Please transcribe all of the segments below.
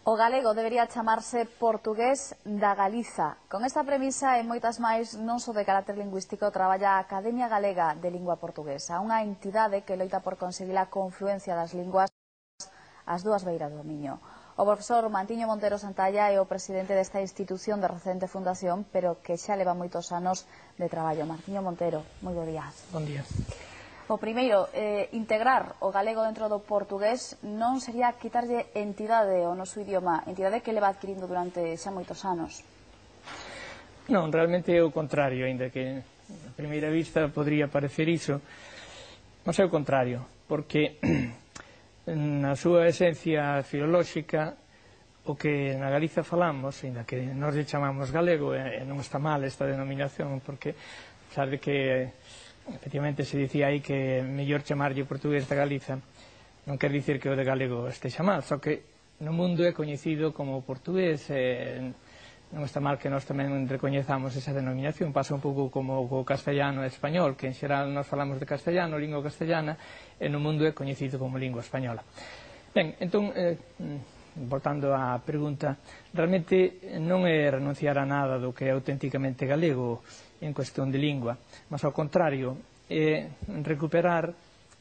O galego debería chamarse portugués da Galiza. Con esta premisa e moitas máis, non só de carácter lingüístico, traballa a Academia Galega de Lingua Portuguesa, unha entidade que loita por conseguir a confluencia das linguas ás dúas beiras do Miño. O profesor Mantiño Montero Santalla é o presidente desta institución de recente fundación, pero que xa leva moitos anos de traballo. Mantiño Montero, moi bo día. Bon día. O primeiro, integrar o galego dentro do portugués non sería quitarlle entidade ao noso idioma, entidade que leva adquirindo durante xa moitos anos? Non, realmente é o contrario, ainda que a primeira vista podría parecer iso, mas é o contrario, porque na súa esencia filolóxica o que na Galiza falamos, ainda que nós lle chamamos galego, e non está mal esta denominación, porque sabe que efectivamente se dicía aí que é mellor chamarlle portugués da Galiza, non quer dicir que o de galego estexa mal, só que no mundo é coñecido como portugués, non está mal que nós tamén recoñezamos esa denominación. Pasa un pouco como o castellano e español, que en xeral nós falamos de castellano, lingua castellana, e no mundo é coñecido como lingua española. Ben, entón, voltando á pregunta, realmente non é renunciar a nada do que é auténticamente galego en cuestión de lingua, mas ao contrario, é recuperar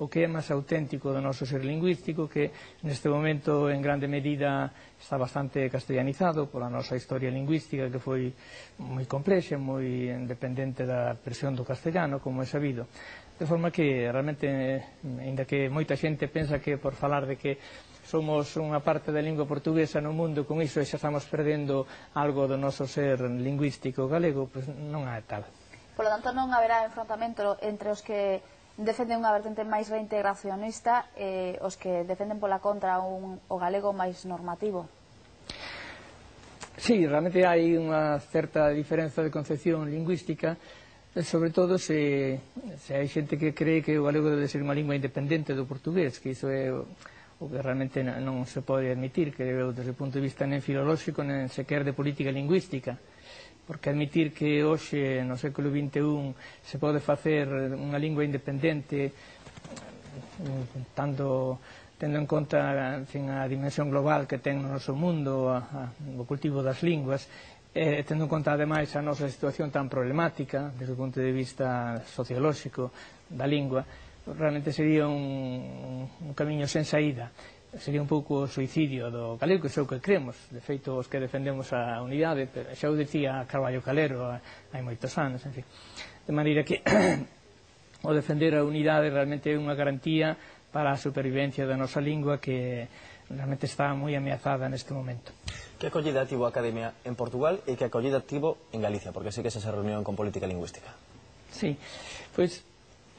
o que é máis auténtico do noso ser lingüístico, que neste momento en grande medida está bastante castellanizado pola nosa historia lingüística, que foi moi complexa, moi dependente da presión do castellano, como é sabido. De forma que realmente, ainda que moita xente pensa que por falar de que somos unha parte da lingua portuguesa no mundo, con iso xa estamos perdendo algo do noso ser lingüístico galego, pois non é tal. Por lo tanto, non haberá enfrontamento entre os que defenden unha vertente máis reintegracionista e os que defenden pola contra o galego máis normativo? Sí, realmente hai unha certa diferenza de concepción lingüística, sobre todo se hai xente que cree que o galego debe ser unha lingua independente do portugués, que iso é o que realmente non se pode admitir, que desde o punto de vista nen filolóxico nen sequer de política lingüística, porque admitir que hoxe no século XXI se pode facer unha lingua independente tendo en conta a dimensión global que ten no noso mundo o cultivo das linguas, tendo en conta ademais a nosa situación tan problemática desde o punto de vista sociolóxico da lingua, realmente sería un camiño sen saída, sería un pouco o suicidio do galego, que é o que creemos. De feito, os que defendemos a unidade, xa o dicía Carballo Calero hai moitos anos, en fin. De maneira que o defender a unidade realmente é unha garantía para a supervivencia da nosa lingua, que realmente está moi ameazada neste momento. Que acollida tivo a Academia en Portugal e que acollida tivo en Galicia? Porque sí que se reunieron con política lingüística. Sí, pois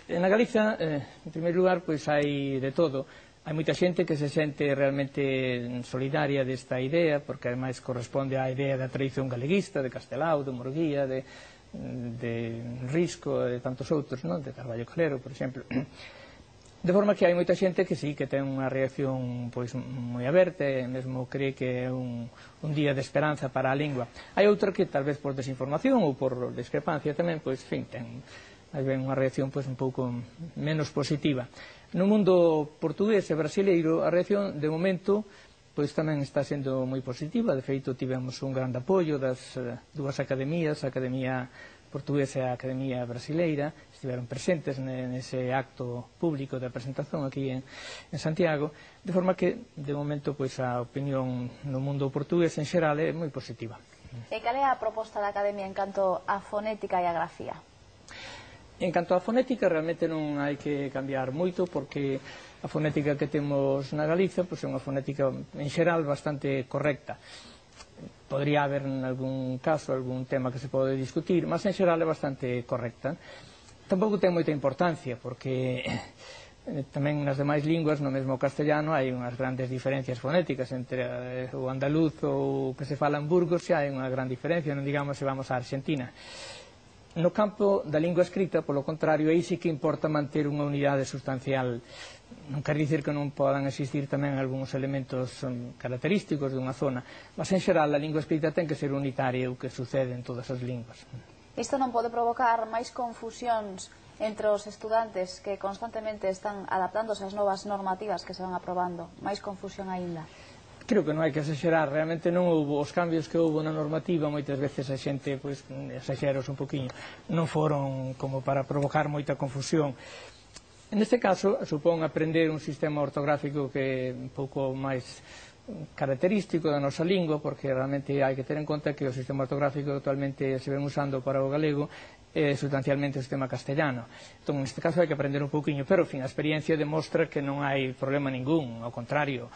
na Galiza, en primeiro lugar, pois hai de todo. Hai moita xente que se sente realmente solidaria desta idea, porque ademais corresponde á idea da tradición galeguista, de Castelao, de Murguía, de Risco, de tantos outros, non? De Carballo Calero, por exemplo. De forma que hai moita xente que sí, que ten unha reacción pois moi aberta, e mesmo cree que é un día de esperanza para a lingua. Hai outra que tal vez por desinformación ou por discrepancia tamén, pois, fin, ten unha reacción pois un pouco menos positiva. No mundo portugués e brasileiro a reacción de momento pois tamén está sendo moi positiva. De feito, tivemos un grande apoio das dúas academías, a Academia Portuguesa e a Academia Brasileira, estiveron presentes nese acto público de presentación aquí en Santiago, de forma que de momento pois a opinión no mundo portugués en xeral é moi positiva. E cal é a proposta da Academia en canto a fonética e a grafía? En canto á fonética, realmente non hai que cambiar moito, porque a fonética que temos na Galiza é unha fonética en xeral bastante correcta. Podría haber en algún caso algún tema que se pode discutir, mas en xeral é bastante correcta. Tampouco ten moita importancia, porque tamén nas demais linguas, no mesmo castellano, hai unhas grandes diferencias fonéticas entre o andaluz ou o que se fala en Burgos, xa hai unha gran diferencia, non digamos se vamos a Argentina. No campo da lingua escrita, polo contrario, aí sí que importa manter unha unidade sustancial. Non quer dicir que non podan existir tamén algúns elementos característicos dunha zona, mas en xeral a lingua escrita ten que ser unitaria, o que sucede en todas as linguas. Isto non pode provocar máis confusións entre os estudantes que constantemente están adaptándose ás novas normativas que se van aprobando? Máis confusión aínda? Creo que non hai que exagerar, realmente non houve os cambios que houve na normativa, moitas veces a xente exageros un poquinho, non foron como para provocar moita confusión. Neste caso, supón aprender un sistema ortográfico que é un pouco máis característico da nosa lingua, porque realmente hai que ter en conta que o sistema ortográfico que actualmente se ven usando para o galego é sustancialmente o sistema castellano. Entón, neste caso hai que aprender un pouquinho, pero, en fin, a experiencia demostra que non hai problema ningún, ao contrario.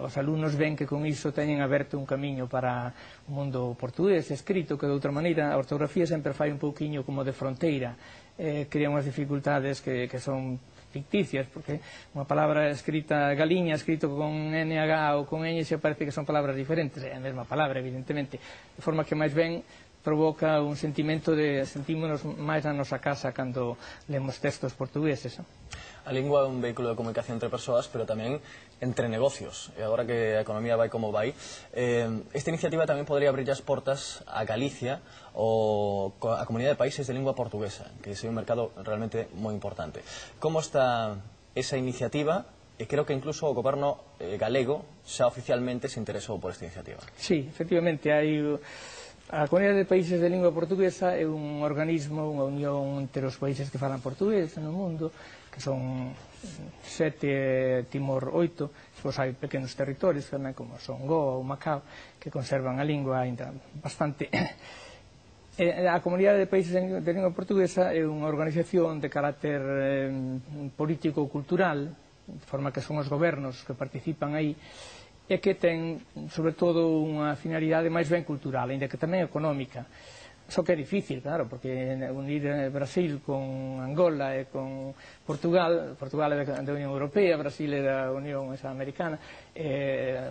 Os alumnos ven que con iso teñen aberto un camiño para o mundo portugués escrito, que de outra maneira a ortografía sempre fai un pouquiño como de fronteira, crea unhas dificultades que son ficticias, porque unha palabra escrita galiña, escrito con NH ou con ñ, se parece que son palabras diferentes, é a mesma palabra, evidentemente, de forma que máis ben provoca un sentimento de sentímonos máis na nosa casa cando lemos textos portugueses. A lingua é un vehículo de comunicación entre persoas, pero tamén entre negocios. E agora que a economía vai como vai, esta iniciativa tamén podría abrir as portas a Galicia ou a comunidade de países de lingua portuguesa, que é un mercado realmente moi importante. Como está esa iniciativa? E creo que incluso o goberno galego xa oficialmente se interesou por esta iniciativa. Sí, efectivamente, hai... A Comunidade de Países de Lingua Portuguesa é un organismo, unha unión entre os países que falan portugués no mundo, que son 7, Timor 8, pois hai pequenos territorios tamén como son Goa ou Macao, que conservan a lingua ainda bastante. A Comunidade de Países de Lingua Portuguesa é unha organización de carácter político-cultural, de forma que son os gobernos que participan aí, e que ten, sobre todo, unha finalidade máis ben cultural, ainda que tamén económica. Só que é difícil, claro, porque unir Brasil con Angola e con Portugal é da Unión Europea, Brasil é da Unión Americana,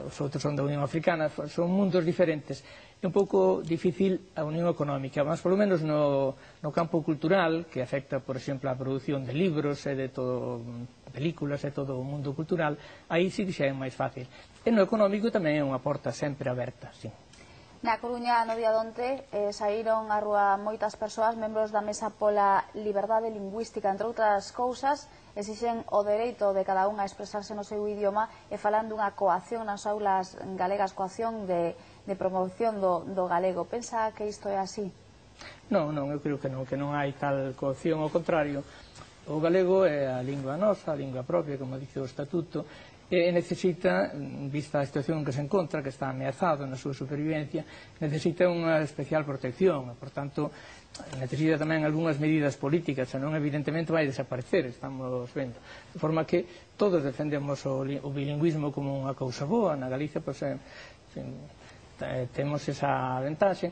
os outros son da Unión Africana, son mundos diferentes. É un pouco difícil a unión económica, mas polo menos no campo cultural, que afecta, por exemplo, a produción de libros e de todo, películas e todo o mundo cultural, aí sí que xa é máis fácil. E no económico tamén é unha porta sempre aberta, sí. Na Coruña, no día de onte, saíron á rúa moitas persoas, membros da Mesa pola Liberdade Lingüística, entre outras cousas, exixen o dereito de cada un a expresarse no seu idioma e falando unha coacción nas aulas galegas, coacción de promoción do galego. Pensa que isto é así? Non, eu creo que non hai tal coacción, ao contrario. O galego é a lingua nosa, a lingua propia, como dice o Estatuto, e necesita, vista a situación que se encontra, que está ameazado na súa supervivencia, necesita unha especial protección, por tanto, necesita tamén algunhas medidas políticas, senón evidentemente vai desaparecer, estamos vendo. De forma que todos defendemos o bilingüismo como unha cousa boa, na Galicia, pois, temos esa ventaxe,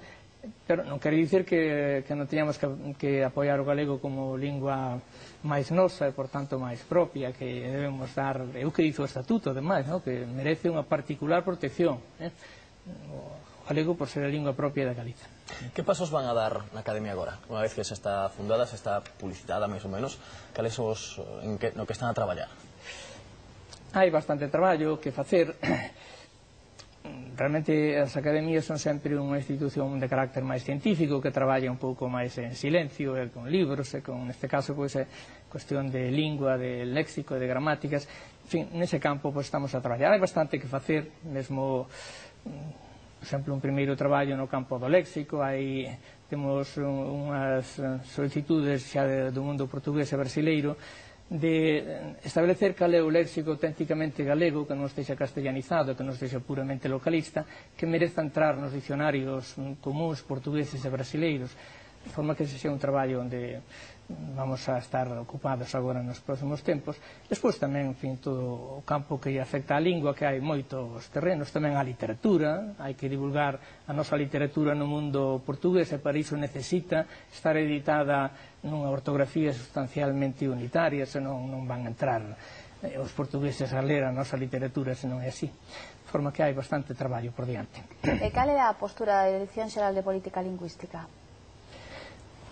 pero non quere dicir que non teñamos que apoiar o galego como lingua máis nosa e, por tanto, máis propia, que debemos dar, é o que dice o Estatuto, ademais, que merece unha particular protección, o galego por ser a lingua propia da Galicia. Que pasos van a dar na Academia agora? Unha vez que se está fundada, se está publicitada, máis ou menos, cales no que están a traballar? Hai bastante traballo que facer. Realmente as academias son sempre unha institución de carácter máis científico que traballa un pouco máis en silencio, con libros, e con, neste caso, pois, é cuestión de lingua, de léxico, de gramáticas. En fin, nese campo pois, estamos a traballar. Hai bastante que facer, mesmo, por exemplo, un primeiro traballo no campo do léxico, temos unhas solicitudes xa do mundo portugués e brasileiro de establecer cal é o léxico auténticamente galego, que non estexa castellanizado, que non estexa puramente localista, que mereza entrar nos dicionarios comuns portugueses e brasileiros, de forma que ese sea un traballo onde vamos a estar ocupados agora nos próximos tempos. Despois tamén, en fin, todo o campo que afecta á lingua, que hai moitos terrenos, tamén a literatura, hai que divulgar a nosa literatura no mundo portugués, e para iso necesita estar editada nunha ortografía sustancialmente unitaria, senón non van a entrar os portugueses a ler a nosa literatura se non é así. De forma que hai bastante traballo por diante. E cal é a postura da Dirección Xeral de Política Lingüística?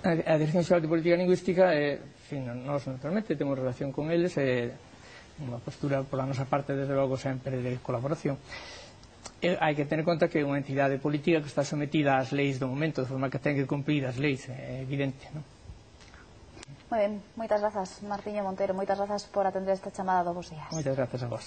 A Dirección Xeral de Política Lingüística, nós naturalmente temos relación con eles, é unha postura pola nosa parte, desde logo, sempre de colaboración. Hai que tener en conta que é unha entidade política que está sometida ás leis do momento, de forma que ten que cumprir as leis, é evidente, non? Moi ben, moitas grazas, Martiño Montero, moitas grazas por atender esta chamada do Bos Días. Moitas grazas a vos.